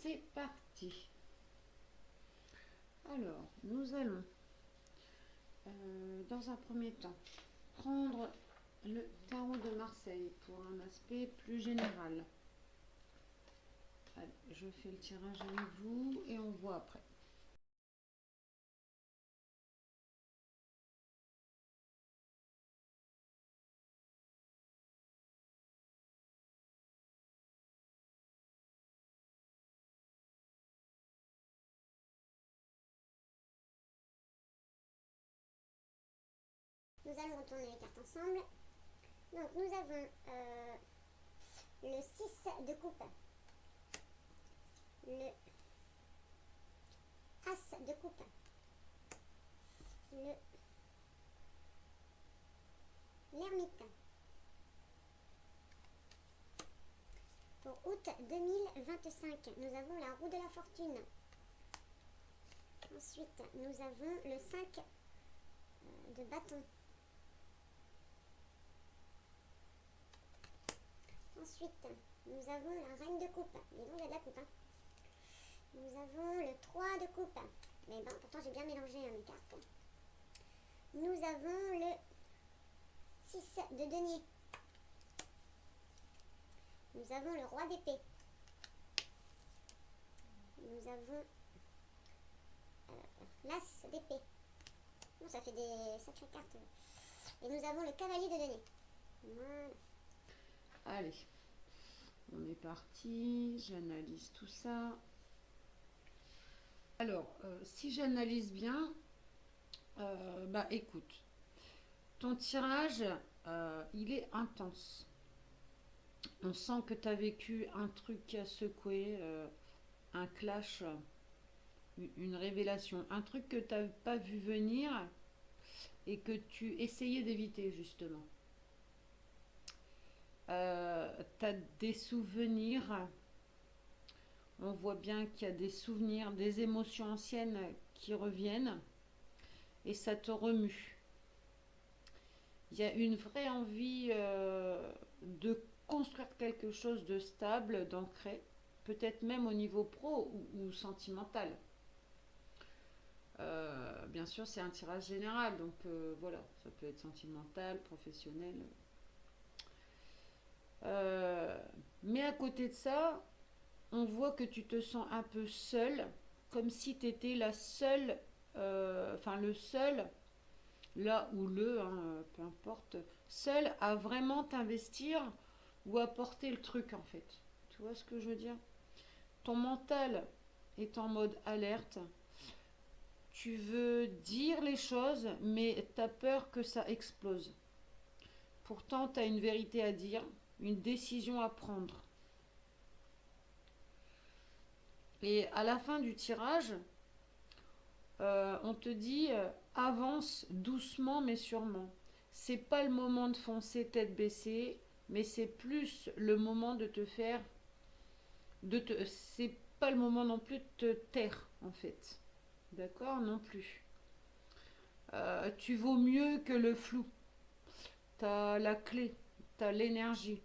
c'est parti. Alors, nous allons, dans un premier temps, prendre le tarot de Marseille pour un aspect plus général. Allez, je fais le tirage avec vous et on voit après. Nous allons retourner les cartes ensemble. Donc nous avons le 6 de coupe, le As de coupe, l'ermite. Pour août 2025, nous avons la roue de la fortune. Ensuite, nous avons le 5 de bâton. Ensuite, nous avons la reine de coupe. Dis donc, il y a de la coupe. Hein. Nous avons le 3 de coupe. Mais bon, pourtant j'ai bien mélangé mes cartes. Nous avons le 6 de denier. Nous avons le roi d'épée. Nous avons l'as d'épée. Bon, ça fait des sacrées cartes. Et nous avons le cavalier de denier. Voilà. Allez, on est parti. J'analyse tout ça. Alors, si j'analyse bien, bah écoute, ton tirage, il est intense. On sent que tu as vécu un truc qui a secoué, un clash, une révélation, un truc que tu n'as pas vu venir et que tu essayais d'éviter justement. Tu as des souvenirs, on voit bien qu'il y a des souvenirs, des émotions anciennes qui reviennent et ça te remue. Il y a une vraie envie de construire quelque chose de stable, d'ancré, peut-être même au niveau pro ou sentimental. Bien sûr, c'est un tirage général, donc voilà, ça peut être sentimental, professionnel. Mais à côté de ça, on voit que tu te sens un peu seule, comme si tu étais la seule, le seul, là ou peu importe, seul à vraiment t'investir ou à porter le truc en fait. Tu vois ce que je veux dire? Ton mental est en mode alerte. Tu veux dire les choses, mais tu as peur que ça explose. Pourtant, tu as une vérité à dire, une décision à prendre. Et à la fin du tirage, on te dit avance doucement mais sûrement. C'est pas le moment de foncer tête baissée, mais c'est plus le moment de te faire, c'est pas le moment non plus de te taire en fait. D'accord? Non plus. Tu vaux mieux que le flou. T'as la clé, t'as l'énergie.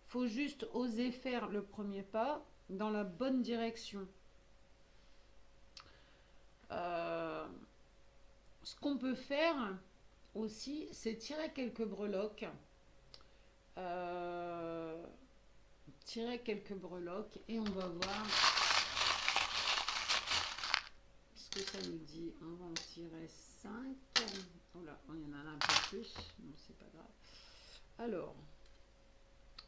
Faut juste oser faire le premier pas dans la bonne direction. Ce qu'on peut faire aussi, c'est tirer quelques breloques. Euh, Tirer quelques breloques et on va voir ce que ça nous dit. On va en tirer 5. Oh là, il y en a un peu plus. Non, c'est pas grave. Alors,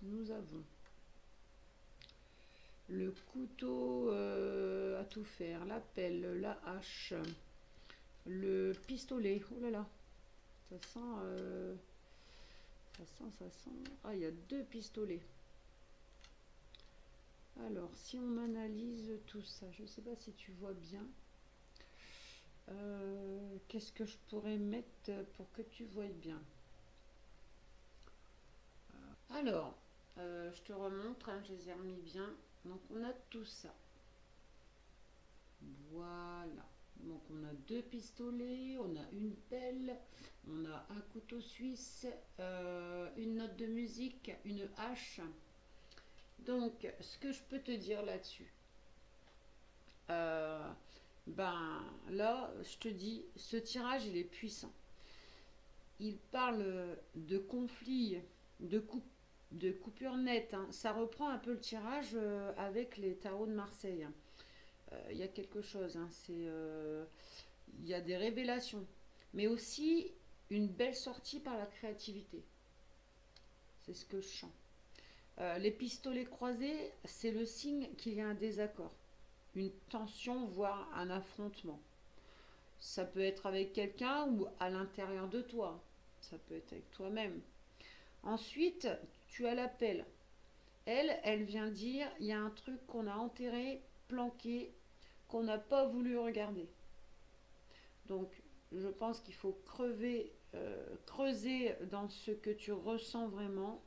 nous avons le couteau à tout faire, la pelle, la hache, le pistolet. Oh là là, ça sent, ça sent. Ah, il y a 2 pistolets. Alors, si on analyse tout ça, je ne sais pas si tu vois bien. Qu'est-ce que je pourrais mettre pour que tu voies bien? Alors, je te remontre, hein, je les ai remis bien. Donc, on a tout ça. Voilà. Donc, on a 2 pistolets, on a une pelle, on a un couteau suisse, une note de musique, une hache. Donc, ce que je peux te dire là-dessus, Ben là, je te dis, ce tirage, il est puissant. Il parle de conflits, de, coup, de coupures nettes, hein. Ça reprend un peu le tirage avec les tarots de Marseille, hein. Il y a quelque chose, hein. Il y a des révélations, mais aussi une belle sortie par la créativité. C'est ce que je sens. Les pistolets croisés, c'est le signe qu'il y a un désaccord, une tension, voire un affrontement. Ça peut être avec quelqu'un ou à l'intérieur de toi. Ça peut être avec toi-même. Ensuite, tu as l'appel. Elle vient dire, il y a un truc qu'on a enterré, planqué, qu'on n'a pas voulu regarder. Donc, je pense qu'il faut creuser dans ce que tu ressens vraiment.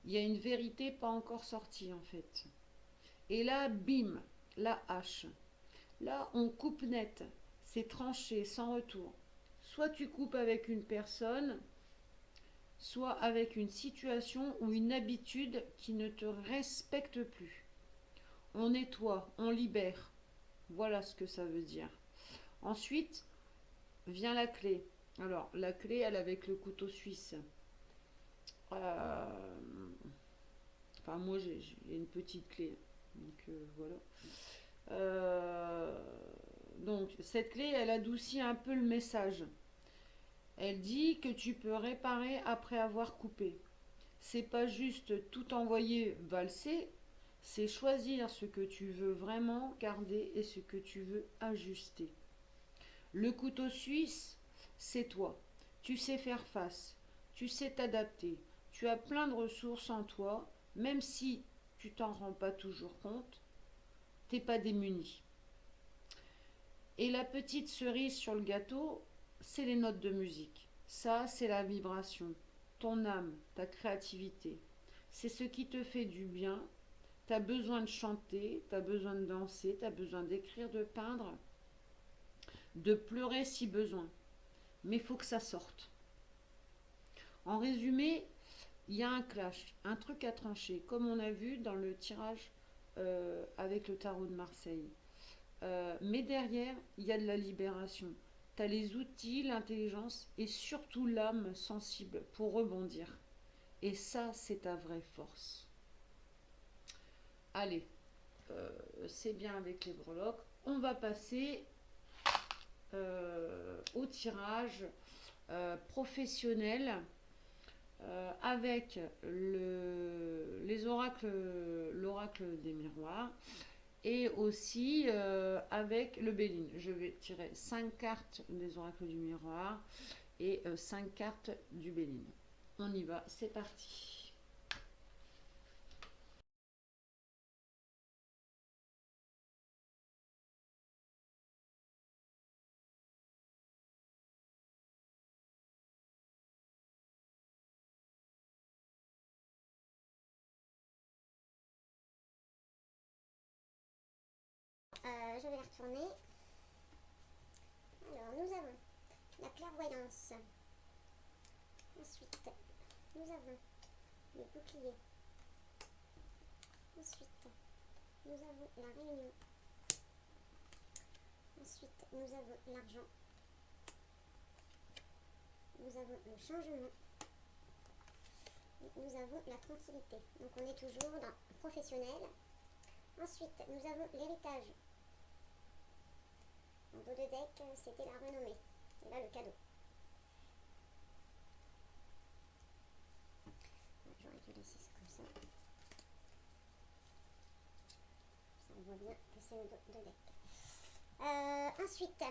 Il y a une vérité pas encore sortie en fait. Et là, bim, la hache. Là, on coupe net. C'est tranché, sans retour. Soit tu coupes avec une personne, soit avec une situation ou une habitude qui ne te respecte plus. On nettoie, on libère. Voilà ce que ça veut dire. Ensuite, vient la clé. Alors, la clé, elle avec le couteau suisse. Euh, Enfin, moi, j'ai une petite clé. Donc, voilà. Donc, cette clé, elle adoucit un peu le message. Elle dit que tu peux réparer après avoir coupé. C'est pas juste tout envoyer valser, c'est choisir ce que tu veux vraiment garder et ce que tu veux ajuster. Le couteau suisse, c'est toi. Tu sais faire face, tu sais t'adapter, tu as plein de ressources en toi, même si tu t'en rends pas toujours compte, t'es pas démuni. Et la petite cerise sur le gâteau, c'est les notes de musique. Ça, c'est la vibration, ton âme, ta créativité. C'est ce qui te fait du bien. Tu as besoin de chanter, tu as besoin de danser, tu as besoin d'écrire, de peindre, de pleurer si besoin. Mais il faut que ça sorte. En résumé, il y a un clash, un truc à trancher, comme on a vu dans le tirage avec le tarot de Marseille. Mais derrière, il y a de la libération. Tu as les outils, l'intelligence et surtout l'âme sensible pour rebondir. Et ça, c'est ta vraie force. Allez, c'est bien avec les breloques. On va passer au tirage professionnel avec les oracles, l'oracle des miroirs et aussi avec le Béline. Je vais tirer 5 cartes des oracles du miroir et 5 cartes du Béline. On y va, c'est parti. Je vais la retourner. Alors, nous avons la clairvoyance. Ensuite, nous avons le bouclier. Ensuite, nous avons la réunion. Ensuite, nous avons l'argent. Nous avons le changement. Nous avons la tranquillité. Donc, on est toujours dans professionnel. Ensuite, nous avons l'héritage. En dos de deck, c'était la renommée. Et là, le cadeau. J'aurais dû laisser ça comme ça. Ça, on voit bien que c'est le dos de deck. Ensuite,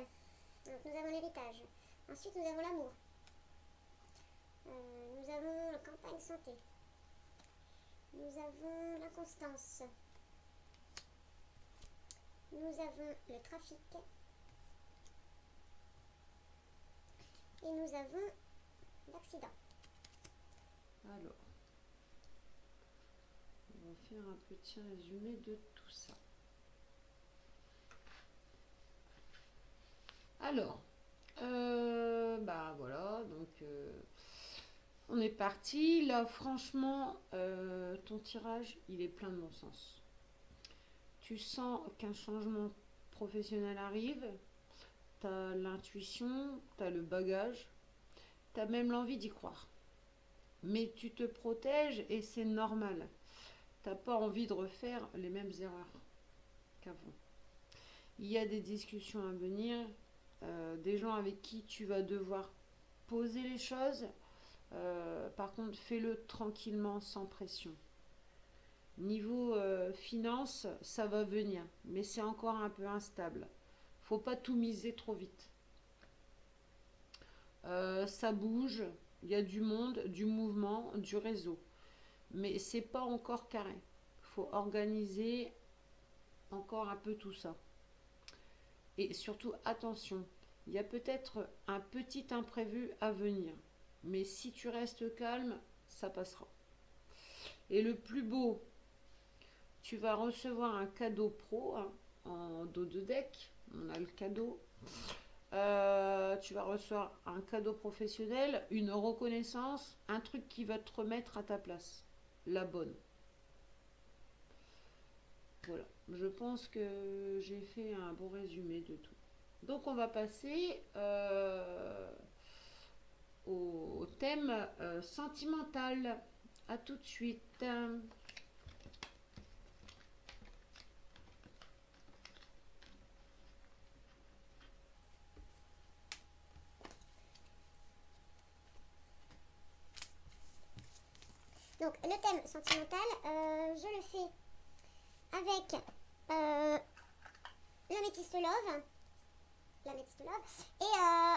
donc nous avons l'héritage. Ensuite, nous avons l'amour. Nous avons la campagne santé. Nous avons l'inconstance. Nous avons le trafic. Et nous avons l'accident. Alors, on va faire un petit résumé de tout ça. Alors, bah voilà, donc on est parti. Là, franchement, ton tirage, il est plein de bon sens. Tu sens qu'un changement professionnel arrive, tu as l'intuition, tu as le bagage, tu as même l'envie d'y croire. Mais tu te protèges et c'est normal. Tu n'as pas envie de refaire les mêmes erreurs qu'avant. Il y a des discussions à venir, des gens avec qui tu vas devoir poser les choses. Par contre, fais-le tranquillement, sans pression. Niveau finance, ça va venir, mais c'est encore un peu instable. Faut pas tout miser trop vite. Ça bouge, il y a du monde, du mouvement, du réseau, mais c'est pas encore carré. Faut organiser encore un peu tout ça. Et surtout, attention, il y a peut-être un petit imprévu à venir, mais si tu restes calme, ça passera. Et le plus beau, tu vas recevoir un cadeau pro, hein, en dos de deck. On a le cadeau. Tu vas recevoir un cadeau professionnel, une reconnaissance, un truc qui va te remettre à ta place. La bonne. Voilà. Je pense que j'ai fait un bon résumé de tout. Donc on va passer au thème sentimental. À tout de suite. Donc, le thème sentimental, je le fais avec l'améthyste love. L'améthyste love. Et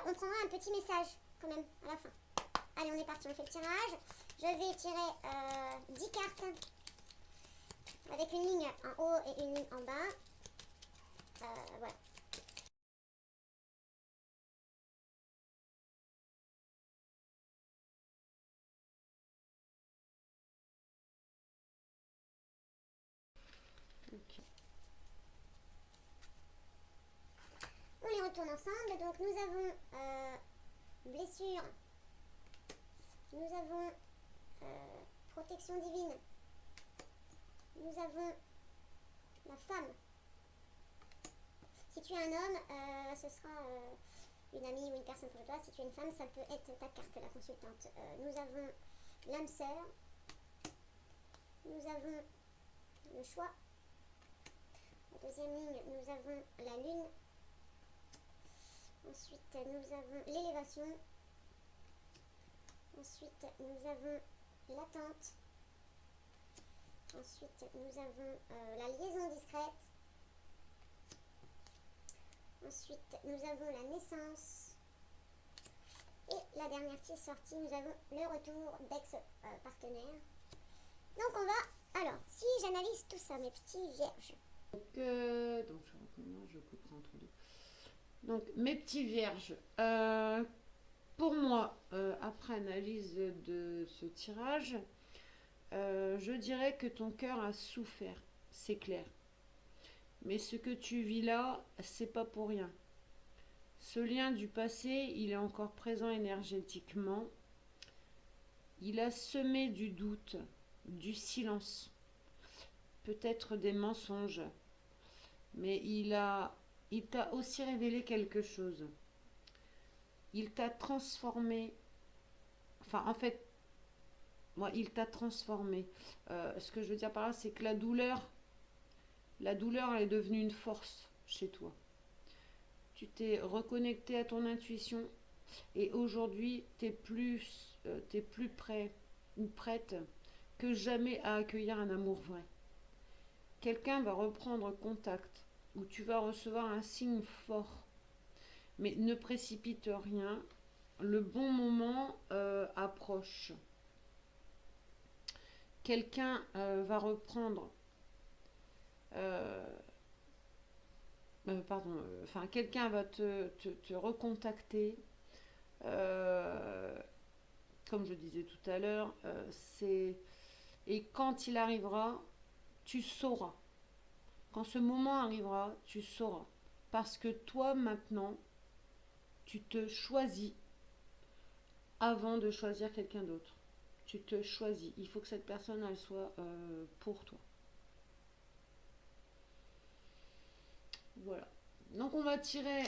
on prendra un petit message quand même à la fin. Allez, on est parti, on fait le tirage. Je vais tirer 10 cartes avec une ligne en haut et une ligne en bas. Voilà. Ok. On les retourne ensemble. Donc nous avons blessure, nous avons protection divine, nous avons la femme. Si tu es un homme, ce sera une amie ou une personne pour toi. Si tu es une femme, ça peut être ta carte, la consultante. Nous avons l'âme sœur, nous avons le choix. En deuxième ligne, nous avons la lune. Ensuite, nous avons l'élévation. Ensuite, nous avons l'attente. Ensuite, nous avons la liaison discrète. Ensuite, nous avons la naissance. Et la dernière qui est sortie, nous avons le retour d'ex-partenaire. Donc on va... Alors, si j'analyse tout ça, mes petits vierges. Donc je recommence, je couperai entre deux. Donc, mes petits vierges, pour moi, après analyse de ce tirage, je dirais que ton cœur a souffert, c'est clair. Mais ce que tu vis là, c'est pas pour rien. Ce lien du passé, il est encore présent énergétiquement. Il a semé du doute, du silence, peut-être des mensonges. Mais il t'a aussi révélé quelque chose. Il t'a transformé. Enfin, en fait, moi, il t'a transformé. Ce que je veux dire par là, c'est que la douleur, elle est devenue une force chez toi. Tu t'es reconnecté à ton intuition et aujourd'hui, t'es plus prêt ou prête que jamais à accueillir un amour vrai. Quelqu'un va reprendre contact ou tu vas recevoir un signe fort. Mais ne précipite rien. Le bon moment approche. Quelqu'un va reprendre. Enfin, quelqu'un va te recontacter. Comme je disais tout à l'heure, et quand il arrivera, tu sauras. Quand ce moment arrivera, tu sauras. Parce que toi, maintenant, tu te choisis avant de choisir quelqu'un d'autre. Tu te choisis. Il faut que cette personne, elle soit pour toi. Voilà. Donc on va tirer,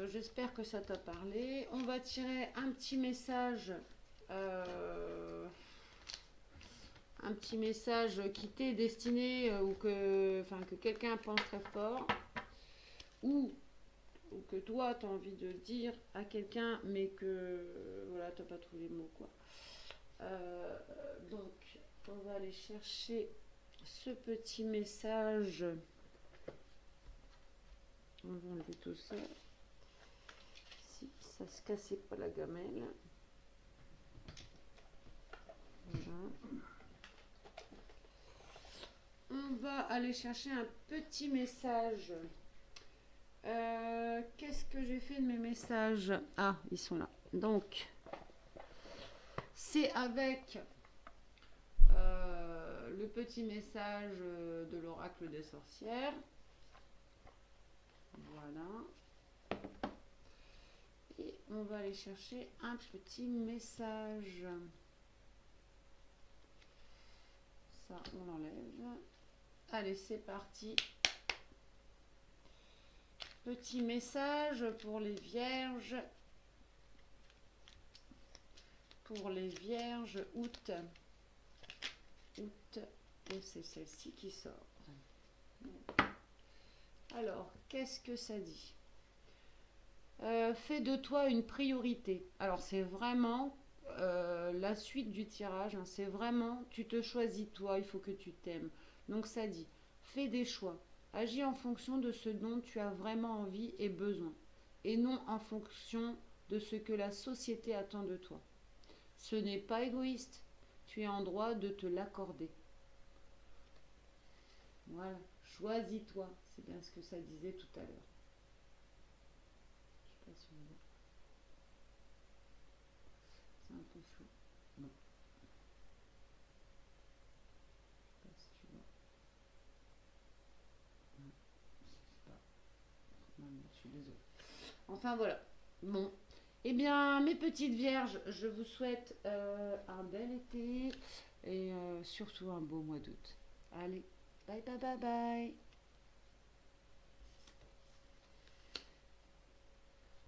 j'espère que ça t'a parlé, on va tirer un petit message, qui t'est destiné ou que quelqu'un pense très fort, ou que toi tu as envie de dire à quelqu'un mais que voilà, tu n'as pas trouvé les mots quoi. Donc on va aller chercher ce petit message. On va enlever tout ça. Si ça se cassait pas la gamelle. Voilà. On va aller chercher un petit message. Qu'est-ce que j'ai fait de mes messages? Ah, ils sont là. Donc, c'est avec le petit message de l'oracle des sorcières. Voilà. Et on va aller chercher un petit message. Ça, on l'enlève. Allez, c'est parti. Petit message pour les vierges. Pour les vierges, août. Août. Et c'est celle-ci qui sort. Alors, qu'est-ce que ça dit? Fais de toi une priorité. Alors, c'est vraiment la suite du tirage. Hein, c'est vraiment, tu te choisis toi, il faut que tu t'aimes. Donc, ça dit, fais des choix. Agis en fonction de ce dont tu as vraiment envie et besoin. Et non en fonction de ce que la société attend de toi. Ce n'est pas égoïste. Tu es en droit de te l'accorder. Voilà. Choisis-toi. C'est bien ce que ça disait tout à l'heure. Je sais pas si on voit. C'est un peu flou. Non. Je sais pas si tu vois. Non. Je sais pas. Non, je suis désolée. Enfin voilà. Bon. Eh bien, mes petites vierges, je vous souhaite un bel été et surtout un beau mois d'août. Allez, bye bye bye bye.